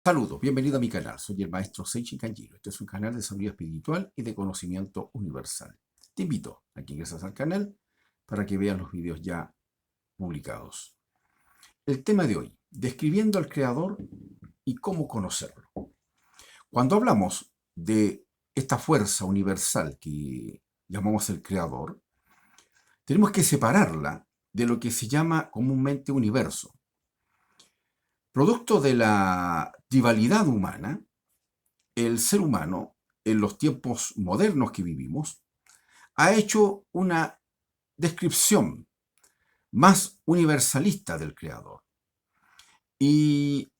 Saludos, bienvenido a mi canal. Soy el maestro Seichi Kanjiro. Este es un canal de sabiduría espiritual y de conocimiento universal. Te invito a que ingreses al canal para que veas los videos ya publicados. El tema de hoy, describiendo al Creador y cómo conocerlo. Cuando hablamos de esta fuerza universal que llamamos el Creador, tenemos que separarla de lo que se llama comúnmente universo. Producto de la rivalidad humana, el ser humano, en los tiempos modernos que vivimos, ha hecho una descripción más universalista del Creador. Y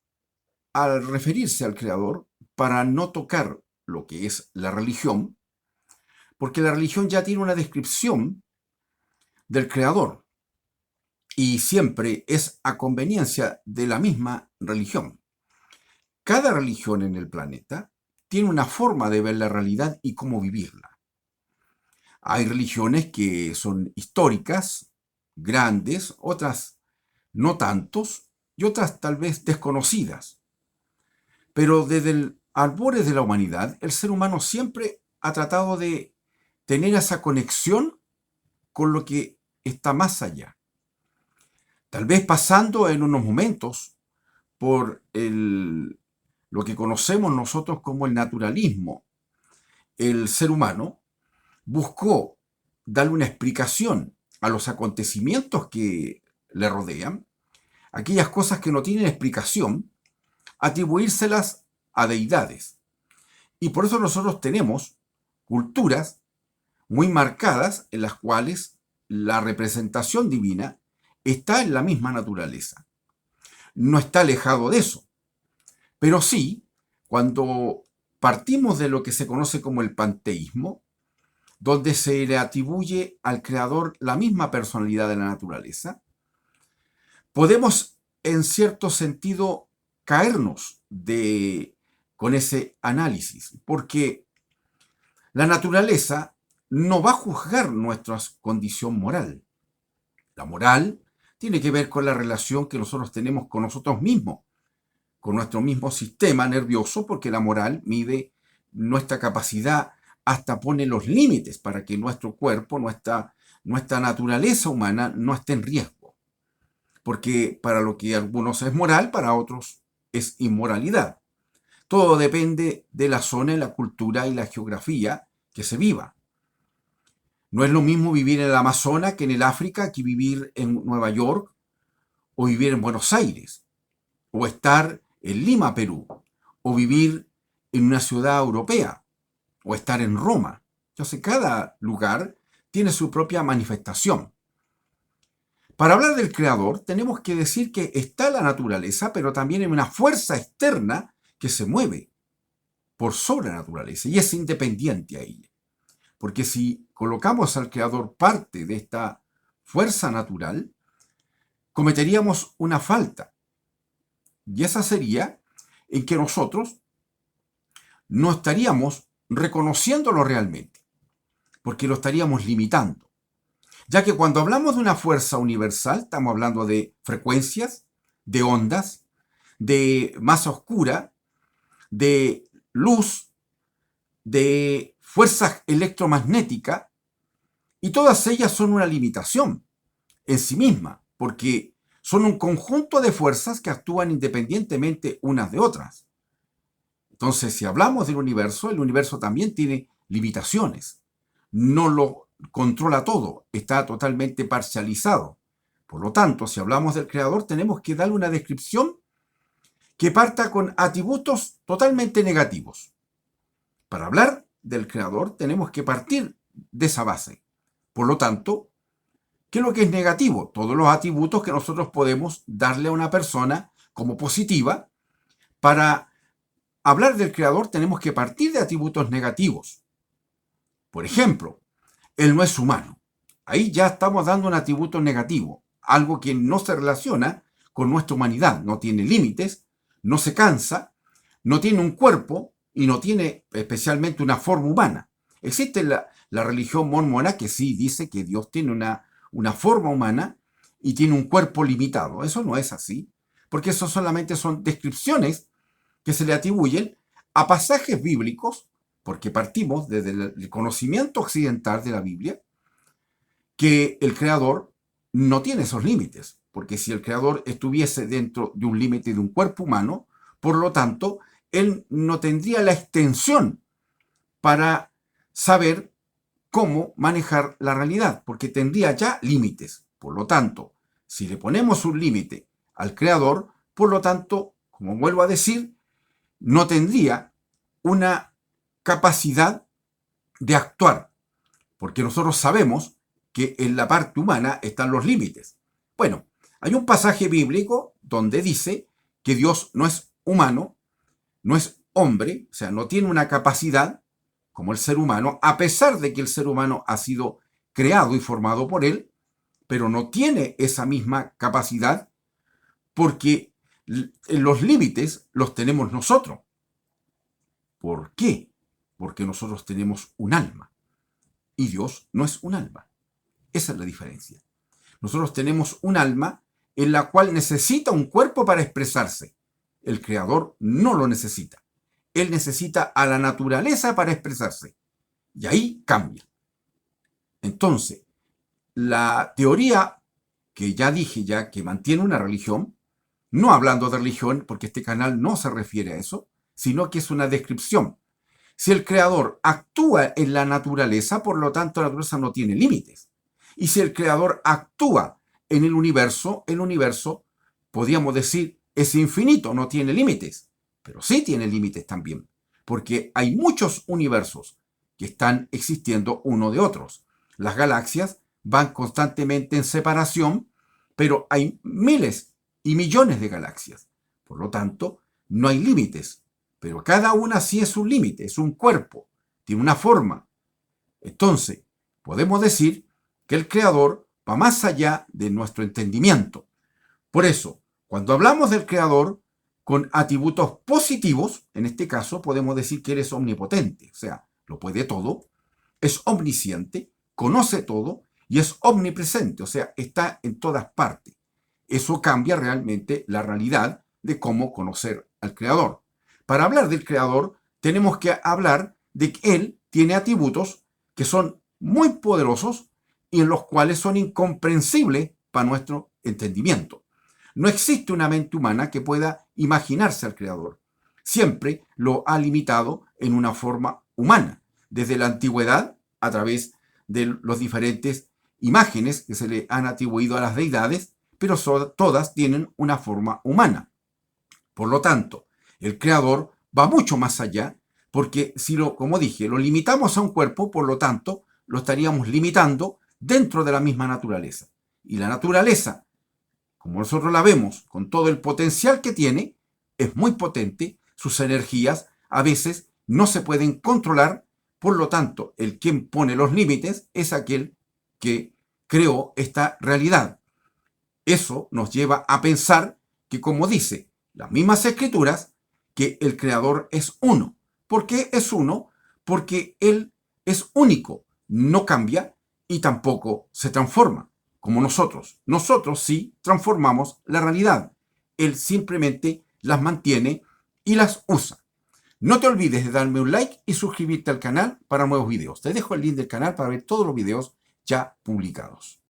al referirse al Creador, para no tocar lo que es la religión, porque la religión ya tiene una descripción del Creador y siempre es a conveniencia de la misma religión. Cada religión en el planeta tiene una forma de ver la realidad y cómo vivirla. Hay religiones que son históricas, grandes, otras no tantos, y otras tal vez desconocidas. Pero desde el albores de la humanidad, el ser humano siempre ha tratado de tener esa conexión con lo que está más allá. Tal vez pasando en unos momentos por lo que conocemos nosotros como el naturalismo. El ser humano buscó darle una explicación a los acontecimientos que le rodean, aquellas cosas que no tienen explicación, atribuírselas a deidades. Y por eso nosotros tenemos culturas muy marcadas en las cuales la representación divina está en la misma naturaleza. No está alejado de eso, pero sí, cuando partimos de lo que se conoce como el panteísmo, donde se le atribuye al creador la misma personalidad de la naturaleza, podemos en cierto sentido caernos con ese análisis, porque la naturaleza no va a juzgar nuestra condición moral. La moral tiene que ver con la relación que nosotros tenemos con nosotros mismos, con nuestro mismo sistema nervioso, porque la moral mide nuestra capacidad, hasta pone los límites para que nuestro cuerpo, nuestra naturaleza humana no esté en riesgo. Porque para lo que algunos es moral, para otros es inmoralidad. Todo depende de la zona, la cultura y la geografía que se viva. No es lo mismo vivir en el Amazonas que en el África, que vivir en Nueva York o vivir en Buenos Aires, o estar en Lima, Perú, o vivir en una ciudad europea, o estar en Roma. Entonces, cada lugar tiene su propia manifestación. Para hablar del creador, tenemos que decir que está la naturaleza, pero también hay una fuerza externa que se mueve por sobre la naturaleza y es independiente a ella. Porque si colocamos al creador parte de esta fuerza natural, cometeríamos una falta. Y esa sería en que nosotros no estaríamos reconociéndolo realmente, porque lo estaríamos limitando. Ya que cuando hablamos de una fuerza universal, estamos hablando de frecuencias, de ondas, de masa oscura, de luz, de fuerzas electromagnéticas, y todas ellas son una limitación en sí misma, porque son un conjunto de fuerzas que actúan independientemente unas de otras. Entonces, si hablamos del universo, el universo también tiene limitaciones. No lo controla todo, está totalmente parcializado. Por lo tanto, si hablamos del creador, tenemos que darle una descripción que parta con atributos totalmente negativos. Para hablar del creador, tenemos que partir de esa base. Por lo tanto, ¿qué es lo que es negativo? Todos los atributos que nosotros podemos darle a una persona como positiva. Para hablar del creador tenemos que partir de atributos negativos. Por ejemplo, él no es humano. Ahí ya estamos dando un atributo negativo, algo que no se relaciona con nuestra humanidad, no tiene límites, no se cansa, no tiene un cuerpo y no tiene especialmente una forma humana. Existe la religión mormona que sí dice que Dios tiene una forma humana y tiene un cuerpo limitado. Eso no es así, porque eso solamente son descripciones que se le atribuyen a pasajes bíblicos, porque partimos desde el conocimiento occidental de la Biblia, que el Creador no tiene esos límites, porque si el Creador estuviese dentro de un límite de un cuerpo humano, por lo tanto, Él no tendría la extensión para saber cómo manejar la realidad, porque tendría ya límites. Por lo tanto, si le ponemos un límite al Creador, por lo tanto, como vuelvo a decir, no tendría una capacidad de actuar, porque nosotros sabemos que en la parte humana están los límites. Bueno, hay un pasaje bíblico donde dice que Dios no es humano, no es hombre, o sea, no tiene una capacidad como el ser humano, a pesar de que el ser humano ha sido creado y formado por él, pero no tiene esa misma capacidad porque los límites los tenemos nosotros. ¿Por qué? Porque nosotros tenemos un alma y Dios no es un alma. Esa es la diferencia. Nosotros tenemos un alma en la cual necesita un cuerpo para expresarse. El Creador no lo necesita. Él necesita a la naturaleza para expresarse. Y ahí cambia. Entonces, la teoría que ya dije ya que mantiene una religión, no hablando de religión, porque este canal no se refiere a eso, sino que es una descripción. Si el Creador actúa en la naturaleza, por lo tanto la naturaleza no tiene límites. Y si el Creador actúa en el universo, podríamos decir, es infinito, no tiene límites. Pero sí tiene límites también, porque hay muchos universos que están existiendo uno de otros. Las galaxias van constantemente en separación, pero hay miles y millones de galaxias. Por lo tanto, no hay límites, pero cada una sí es un límite, es un cuerpo, tiene una forma. Entonces, podemos decir que el Creador va más allá de nuestro entendimiento. Por eso, cuando hablamos del Creador con atributos positivos, en este caso podemos decir que Él es omnipotente, o sea, lo puede todo, es omnisciente, conoce todo y es omnipresente, o sea, está en todas partes. Eso cambia realmente la realidad de cómo conocer al Creador. Para hablar del Creador, tenemos que hablar de que Él tiene atributos que son muy poderosos y en los cuales son incomprensibles para nuestro entendimiento. No existe una mente humana que pueda imaginarse al Creador. Siempre lo ha limitado en una forma humana, desde la antigüedad, a través de las diferentes imágenes que se le han atribuido a las deidades, pero todas tienen una forma humana. Por lo tanto, el Creador va mucho más allá, porque si como dije, lo limitamos a un cuerpo, por lo tanto, lo estaríamos limitando dentro de la misma naturaleza. Y la naturaleza, como nosotros la vemos, con todo el potencial que tiene, es muy potente, sus energías a veces no se pueden controlar, por lo tanto, el quien pone los límites es aquel que creó esta realidad. Eso nos lleva a pensar que, como dice las mismas escrituras, que el Creador es uno. ¿Por qué es uno? Porque Él es único, no cambia y tampoco se transforma, como nosotros. Nosotros sí transformamos la realidad. Él simplemente las mantiene y las usa. No te olvides de darme un like y suscribirte al canal para nuevos videos. Te dejo el link del canal para ver todos los videos ya publicados.